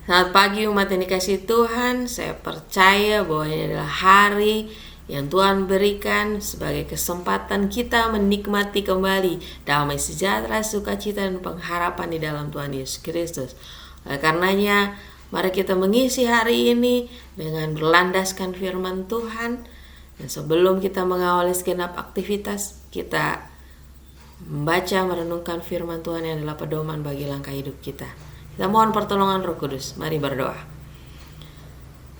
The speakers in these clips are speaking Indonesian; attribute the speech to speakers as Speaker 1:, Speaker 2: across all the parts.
Speaker 1: Selamat pagi umat yang dikasihi Tuhan. Saya percaya bahwa ini adalah hari yang Tuhan berikan sebagai kesempatan kita menikmati kembali damai sejahtera, sukacita, dan pengharapan di dalam Tuhan Yesus Kristus. Oleh karenanya, mari kita mengisi hari ini dengan berlandaskan firman Tuhan. Dan sebelum kita mengawali segenap aktivitas, kita membaca merenungkan firman Tuhan yang adalah pedoman bagi langkah hidup kita. Kita mohon pertolongan Roh Kudus. Mari berdoa.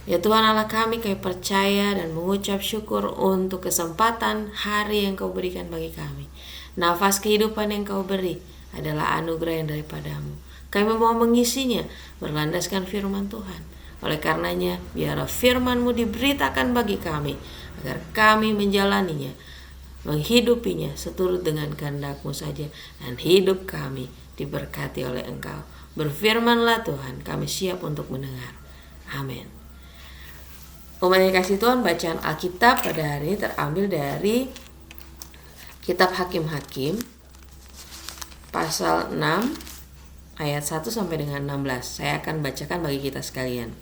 Speaker 1: Ya Tuhan Allah kami percaya dan mengucap syukur untuk kesempatan hari yang Kau berikan bagi kami. Nafas kehidupan yang Kau beri adalah anugerah yang daripadamu. Kami mau mengisinya berlandaskan firman Tuhan. Oleh karenanya, biarlah firman-Mu diberitakan bagi kami, agar kami menjalaninya, menghidupinya seturut dengan kehendak-Mu saja, dan hidup kami diberkati oleh Engkau. Berfirmanlah Tuhan, kami siap untuk mendengar. Amin. Umat yang kasih Tuhan, bacaan Alkitab pada hari ini terambil dari Kitab Hakim-Hakim pasal 6 ayat 1 sampai dengan 16. Saya akan bacakan bagi kita sekalian.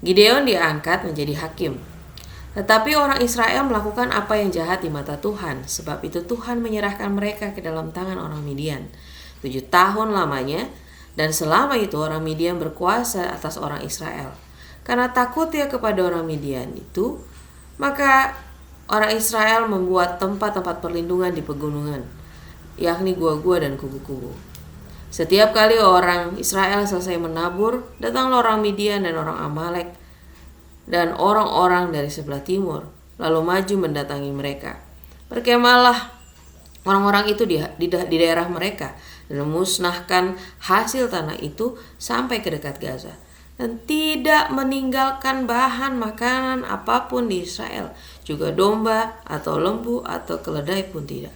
Speaker 1: Gideon diangkat menjadi hakim. Tetapi orang Israel melakukan apa yang jahat di mata Tuhan. Sebab itu Tuhan menyerahkan mereka ke dalam tangan orang Midian 7 tahun lamanya. Dan selama itu orang Midian berkuasa atas orang Israel. Karena takutnya kepada orang Midian itu, maka orang Israel membuat tempat-tempat perlindungan di pegunungan, yakni gua-gua dan kubu-kubu. Setiap kali orang Israel selesai menabur, datanglah orang Midian dan orang Amalek dan orang-orang dari sebelah timur, lalu maju mendatangi mereka. Berkemahlah orang-orang itu di daerah mereka dan memusnahkan hasil tanah itu sampai ke dekat Gaza, dan tidak meninggalkan bahan makanan apapun di Israel, juga domba atau lembu atau keledai pun tidak.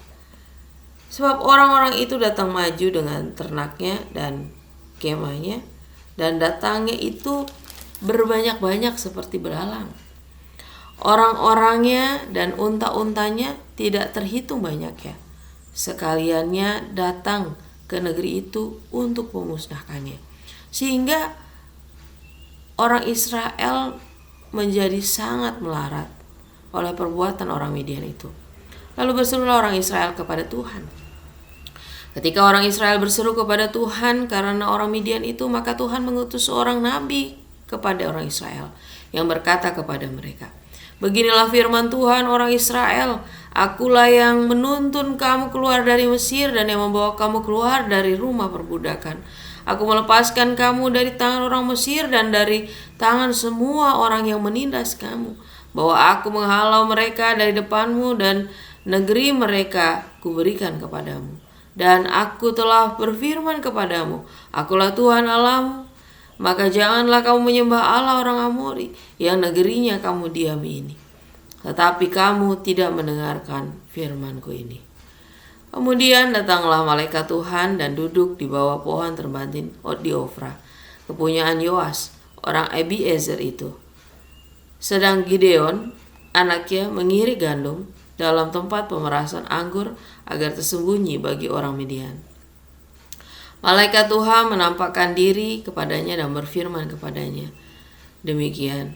Speaker 1: Sebab orang-orang itu datang maju dengan ternaknya dan kemahnya, dan datangnya itu berbanyak-banyak seperti belalang. Orang-orangnya dan unta-untanya tidak terhitung banyaknya. Sekaliannya datang ke negeri itu untuk memusnahkannya. Sehingga orang Israel menjadi sangat melarat oleh perbuatan orang Midian itu. Lalu berserulah orang Israel kepada Tuhan. Ketika orang Israel berseru kepada Tuhan karena orang Midian itu, maka Tuhan mengutus seorang nabi kepada orang Israel yang berkata kepada mereka, "Beginilah firman Tuhan orang Israel, Akulah yang menuntun kamu keluar dari Mesir dan yang membawa kamu keluar dari rumah perbudakan. Aku melepaskan kamu dari tangan orang Mesir dan dari tangan semua orang yang menindas kamu, bahwa aku menghalau mereka dari depanmu dan negeri mereka kuberikan kepadamu. Dan aku telah berfirman kepadamu, Akulah Tuhan Allahmu, maka janganlah kamu menyembah Allah orang Amori yang negerinya kamu diami ini. Tetapi kamu tidak mendengarkan firman-Ku ini." Kemudian datanglah malaikat Tuhan dan duduk di bawah pohon terbantin di Ofra, kepunyaan Yoas, orang Abiezer itu. Sedang Gideon, anaknya, mengirik gandum dalam tempat pemerasan anggur agar tersembunyi bagi orang Midian. Malaikat Tuhan menampakkan diri kepadanya dan berfirman kepadanya, "Demikian,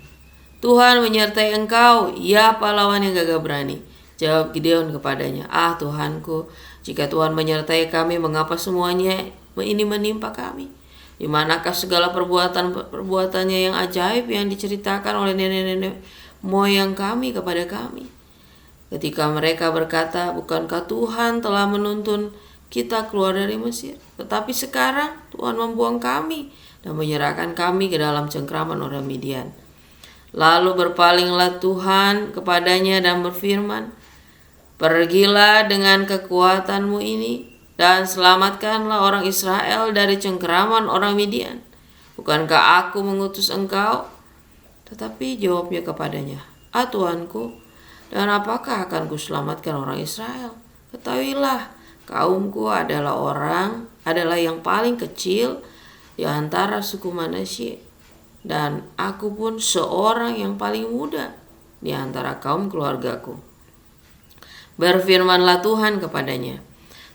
Speaker 1: Tuhan menyertai engkau, ya pahlawan yang gagah berani." Jawab Gideon kepadanya, Tuhanku, jika Tuhan menyertai kami, mengapa semuanya ini menimpa kami? Di manakah segala perbuatannya yang ajaib yang diceritakan oleh nenek-nenek moyang kami kepada kami? Ketika mereka berkata, "Bukankah Tuhan telah menuntun kita keluar dari Mesir? Tetapi sekarang Tuhan membuang kami dan menyerahkan kami ke dalam cengkraman orang Midian." Lalu berpalinglah Tuhan kepadanya dan berfirman, "Pergilah dengan kekuatanmu ini dan selamatkanlah orang Israel dari cengkeraman orang Midian. Bukankah aku mengutus engkau?" Tetapi jawabnya kepadanya, Tuhanku, dan apakah akan kuselamatkan orang Israel? Ketahuilah, kaumku adalah yang paling kecil di antara suku Manasye, dan aku pun seorang yang paling muda di antara kaum keluargaku. Berfirmanlah Tuhan kepadanya,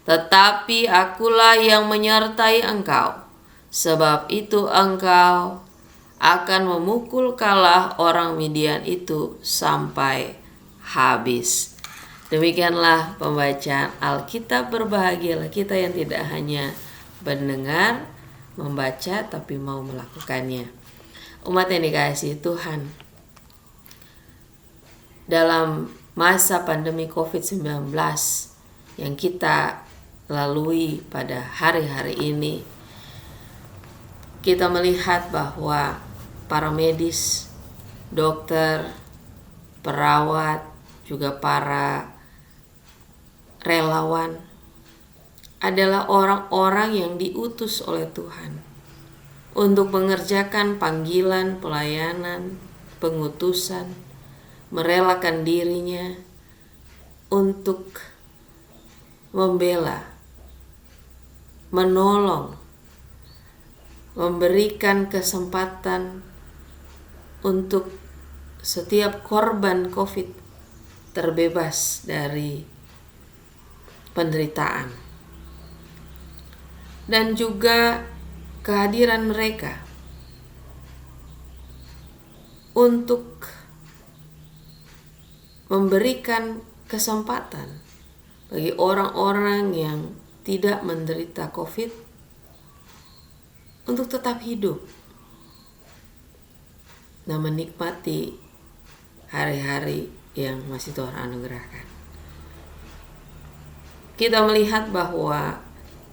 Speaker 1: "Tetapi akulah yang menyertai engkau, Sebab itu engkau akan memukul kalah orang Midian itu sampai habis. Demikianlah pembacaan Alkitab. Berbahagialah kita yang tidak hanya mendengar, membaca, tapi mau melakukannya. Umat yang dikasihi Tuhan, dalam masa pandemi COVID-19 yang kita lalui pada hari-hari ini, kita melihat bahwa para medis, dokter, perawat, juga para relawan adalah orang-orang yang diutus oleh Tuhan untuk mengerjakan panggilan, pelayanan, pengutusan, merelakan dirinya untuk membela, menolong, memberikan kesempatan untuk setiap korban COVID terbebas dari penderitaan. Dan juga kehadiran mereka untuk memberikan kesempatan bagi orang-orang yang tidak menderita COVID untuk tetap hidup dan menikmati hari-hari yang masih Tuhan anugerahkan. Kita melihat bahwa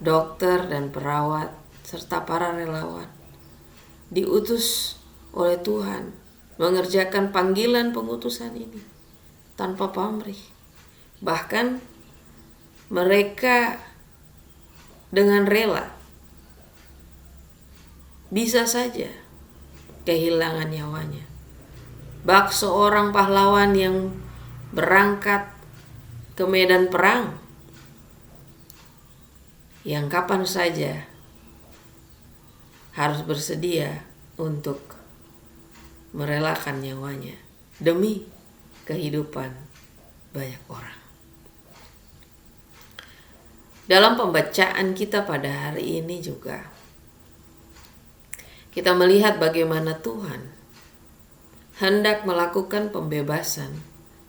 Speaker 1: dokter dan perawat serta para relawan diutus oleh Tuhan mengerjakan panggilan pengutusan ini tanpa pamrih. Bahkan mereka dengan rela bisa saja kehilangan nyawanya. Bak seorang pahlawan yang berangkat ke medan perang, yang kapan saja harus bersedia untuk merelakan nyawanya demi kehidupan banyak orang. Dalam pembacaan kita pada hari ini juga, kita melihat bagaimana Tuhan hendak melakukan pembebasan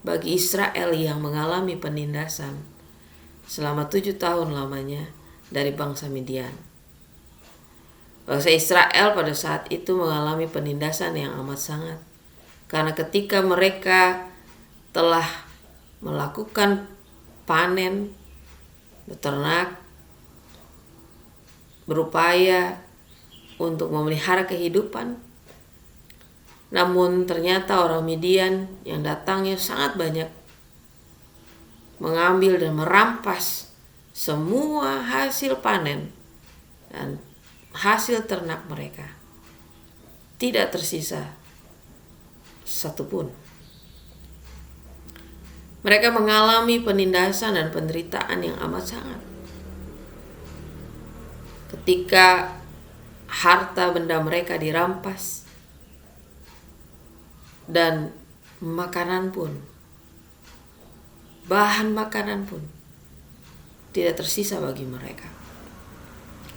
Speaker 1: bagi Israel yang mengalami penindasan selama 7 tahun lamanya dari bangsa Midian. Bangsa Israel pada saat itu mengalami penindasan yang amat sangat, karena ketika mereka telah melakukan panen, beternak, berupaya untuk memelihara kehidupan, namun ternyata orang Midian yang datangnya sangat banyak, mengambil dan merampas semua hasil panen dan hasil ternak mereka. Tidak tersisa satupun. Mereka mengalami penindasan dan penderitaan yang amat sangat. Ketika harta benda mereka dirampas dan makanan pun, bahan makanan pun tidak tersisa bagi mereka.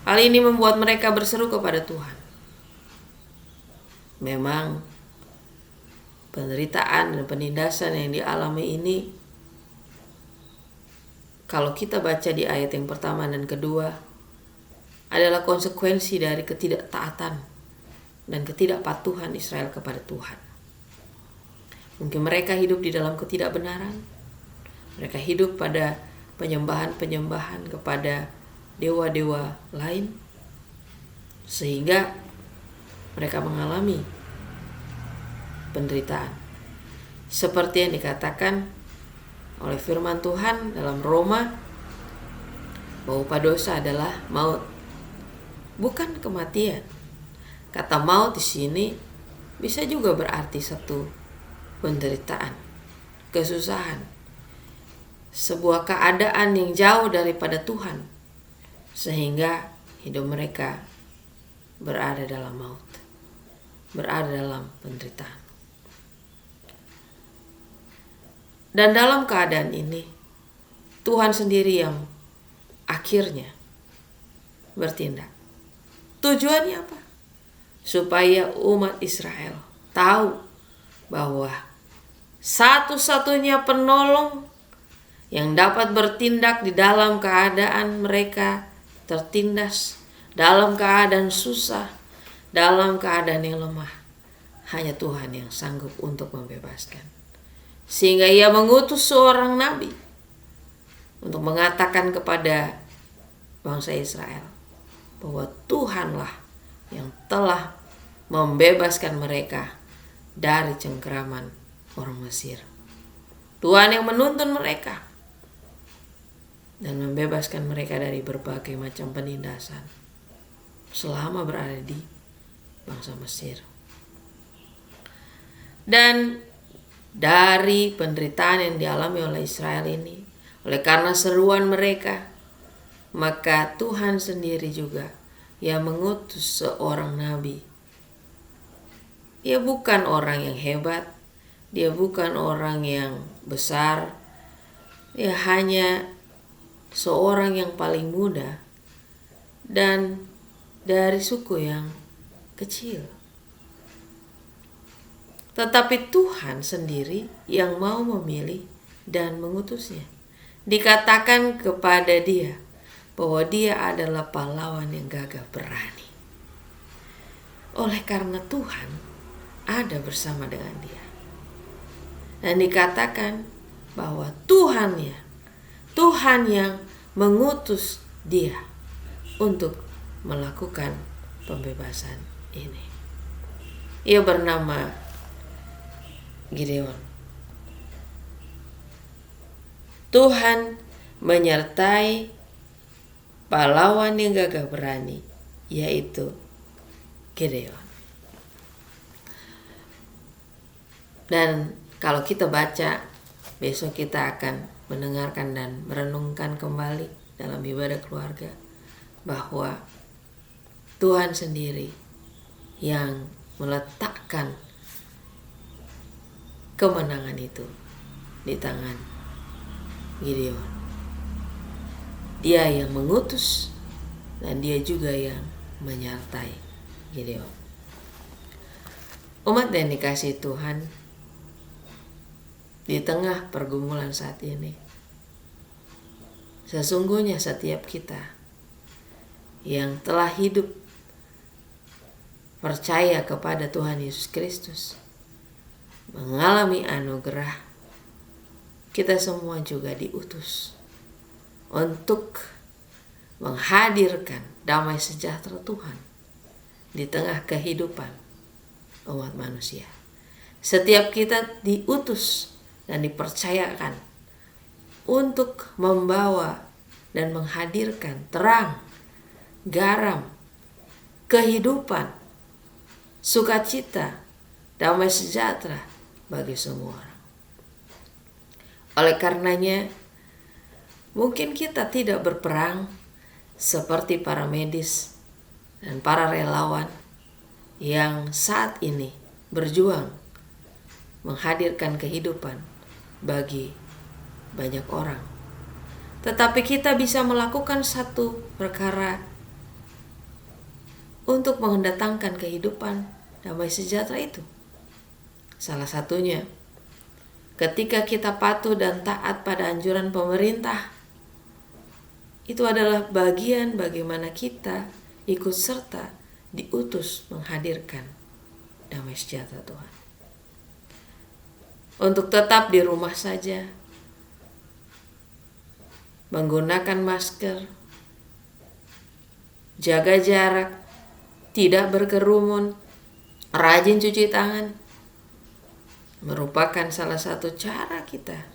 Speaker 1: Hal ini membuat mereka berseru kepada Tuhan. Memang penderitaan dan penindasan yang dialami ini, kalau kita baca di ayat yang pertama dan kedua, adalah konsekuensi dari ketidaktaatan dan ketidakpatuhan Israel kepada Tuhan. Mungkin mereka hidup di dalam ketidakbenaran. Mereka hidup pada penyembahan-penyembahan kepada dewa-dewa lain, sehingga mereka mengalami penderitaan. Seperti yang dikatakan oleh firman Tuhan dalam Roma, bahwa upah dosa adalah maut, bukan kematian. Kata maut di sini bisa juga berarti satu penderitaan, kesusahan, sebuah keadaan yang jauh daripada Tuhan, sehingga hidup mereka berada dalam maut, berada dalam penderitaan. Dan dalam keadaan ini, Tuhan sendiri yang akhirnya bertindak. Tujuannya apa? Supaya umat Israel tahu bahwa satu-satunya penolong yang dapat bertindak di dalam keadaan mereka tertindas, dalam keadaan susah, dalam keadaan yang lemah, hanya Tuhan yang sanggup untuk membebaskan. Sehingga Ia mengutus seorang nabi untuk mengatakan kepada bangsa Israel bahwa Tuhanlah yang telah membebaskan mereka dari cengkeraman orang Mesir. Tuhan yang menuntun mereka dan membebaskan mereka dari berbagai macam penindasan selama berada di bangsa Mesir. Dan dari penderitaan yang dialami oleh Israel ini, oleh karena seruan mereka, maka Tuhan sendiri juga yang mengutus seorang nabi. Dia bukan orang yang hebat, dia bukan orang yang besar, dia hanya seorang yang paling muda dan dari suku yang kecil. Tetapi Tuhan sendiri yang mau memilih dan mengutusnya. Dikatakan kepada dia bahwa dia adalah pahlawan yang gagah berani. Oleh karena Tuhan ada bersama dengan dia. Dan dikatakan bahwa Tuhan yang mengutus dia untuk melakukan pembebasan ini. Ia bernama Gideon. Tuhan menyertai pahlawan yang gagah berani, yaitu Gideon. Dan kalau kita baca, besok kita akan mendengarkan dan merenungkan kembali dalam ibadah keluarga bahwa Tuhan sendiri yang meletakkan kemenangan itu di tangan Gideon. Dia yang mengutus dan dia juga yang menyertai Gideon. Umat yang dikasihi Tuhan, di tengah pergumulan saat ini, sesungguhnya setiap kita yang telah hidup percaya kepada Tuhan Yesus Kristus mengalami anugerah, kita semua juga diutus untuk menghadirkan damai sejahtera Tuhan di tengah kehidupan umat manusia. Setiap kita diutus dan dipercayakan untuk membawa dan menghadirkan terang, garam, kehidupan, sukacita, damai sejahtera bagi semua orang. Oleh karenanya, mungkin kita tidak berperang seperti para medis dan para relawan yang saat ini berjuang menghadirkan kehidupan bagi banyak orang. Tetapi kita bisa melakukan satu perkara untuk mendatangkan kehidupan damai sejahtera itu. Salah satunya, ketika kita patuh dan taat pada anjuran pemerintah, itu adalah bagian bagaimana kita ikut serta diutus menghadirkan damai sejahtera Tuhan. Untuk tetap di rumah saja, menggunakan masker, jaga jarak, tidak berkerumun, rajin cuci tangan, merupakan salah satu cara kita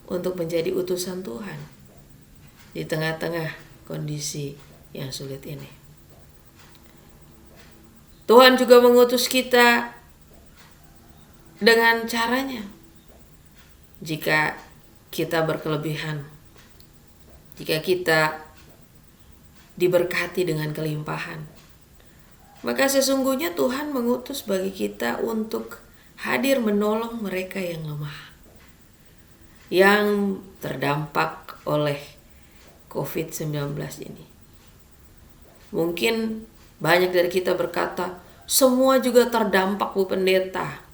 Speaker 1: untuk menjadi utusan Tuhan di tengah-tengah kondisi yang sulit ini. Tuhan juga mengutus kita dengan caranya. Jika kita berkelebihan, jika kita diberkati dengan kelimpahan, maka sesungguhnya Tuhan mengutus bagi kita untuk hadir menolong mereka yang lemah, yang terdampak oleh COVID-19 ini. Mungkin Banyak dari kita berkata, semua juga terdampak Bu Pendeta.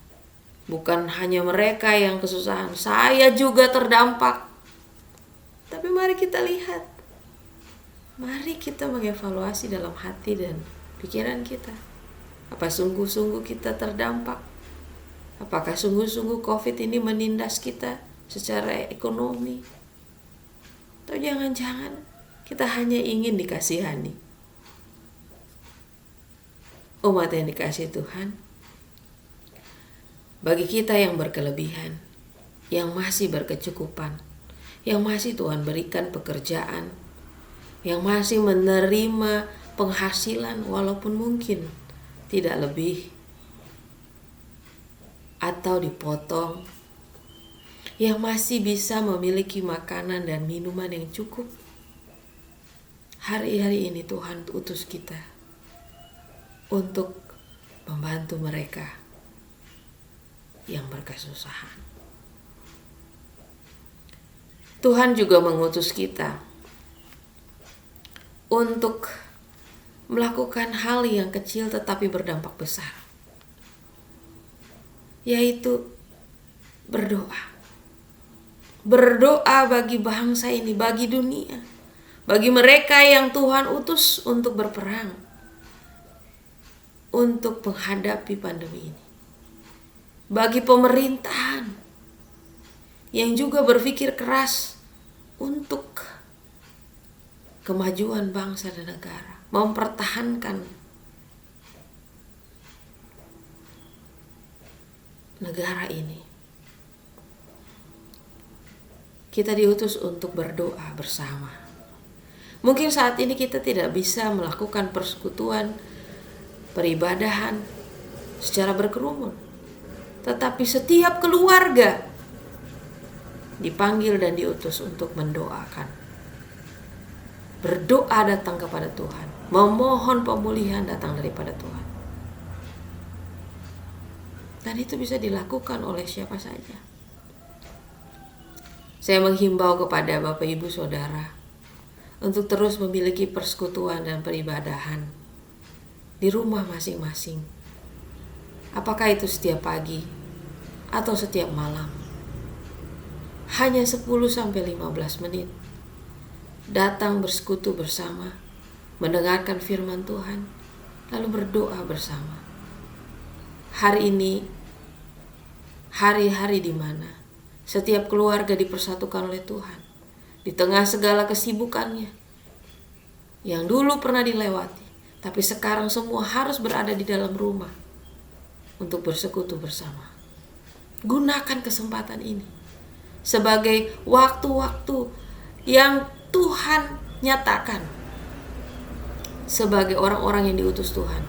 Speaker 1: Bukan hanya mereka yang kesusahan, saya juga terdampak. Tapi mari kita lihat. Mari kita mengevaluasi dalam hati dan pikiran kita. Apa sungguh-sungguh kita terdampak? Apakah sungguh-sungguh COVID ini menindas kita secara ekonomi? Atau jangan-jangan kita hanya ingin dikasihani? Umat yang dikasihi Tuhan, bagi kita yang berkelebihan, yang masih berkecukupan, yang masih Tuhan berikan pekerjaan, yang masih menerima penghasilan walaupun mungkin tidak lebih atau dipotong, yang masih bisa memiliki makanan dan minuman yang cukup. Hari-hari ini Tuhan utus kita untuk membantu mereka yang berkesusahan. Tuhan juga mengutus kita untuk melakukan hal yang kecil tetapi berdampak besar, yaitu berdoa. Berdoa bagi bangsa ini, bagi dunia, bagi mereka yang Tuhan utus untuk berperang, untuk menghadapi pandemi ini. Bagi pemerintahan yang juga berpikir keras untuk kemajuan bangsa dan negara, mempertahankan negara ini. Kita diutus untuk berdoa bersama. Mungkin saat ini kita tidak bisa melakukan persekutuan, peribadahan secara berkerumun, tetapi setiap keluarga dipanggil dan diutus untuk mendoakan. Berdoa datang kepada Tuhan, memohon pemulihan datang daripada Tuhan. Dan itu bisa dilakukan oleh siapa saja. Saya menghimbau kepada Bapak Ibu Saudara untuk terus memiliki persekutuan dan peribadahan di rumah masing-masing. Apakah itu setiap pagi atau setiap malam. Hanya 10-15 menit. Datang bersekutu bersama, mendengarkan firman Tuhan, lalu berdoa bersama. Hari ini, hari-hari di mana setiap keluarga dipersatukan oleh Tuhan, di tengah segala kesibukannya, yang dulu pernah dilewati, tapi sekarang semua harus berada di dalam rumah untuk bersekutu bersama. Gunakan kesempatan ini sebagai waktu-waktu yang Tuhan nyatakan sebagai orang-orang yang diutus Tuhan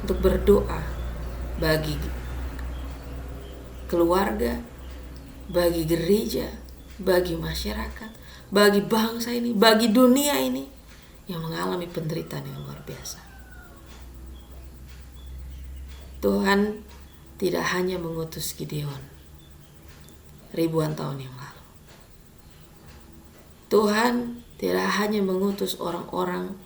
Speaker 1: untuk berdoa bagi keluarga, bagi gereja, bagi masyarakat, bagi bangsa ini, bagi dunia ini yang mengalami penderitaan yang luar biasa. Tuhan tidak hanya mengutus Gideon ribuan tahun yang lalu. Tuhan tidak hanya mengutus orang-orang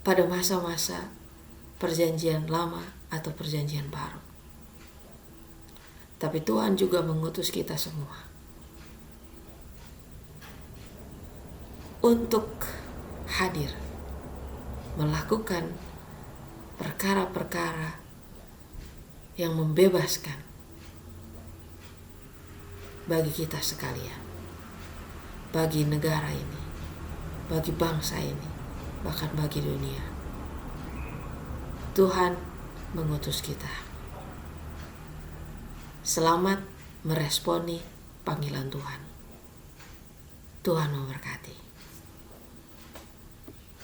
Speaker 1: pada masa-masa perjanjian lama atau perjanjian baru. Tapi Tuhan juga mengutus kita semua untuk hadir, melakukan perkara-perkara yang membebaskan bagi kita sekalian, bagi negara ini, bagi bangsa ini, bahkan bagi dunia. Tuhan mengutus kita. Selamat meresponi panggilan Tuhan. Tuhan memberkati.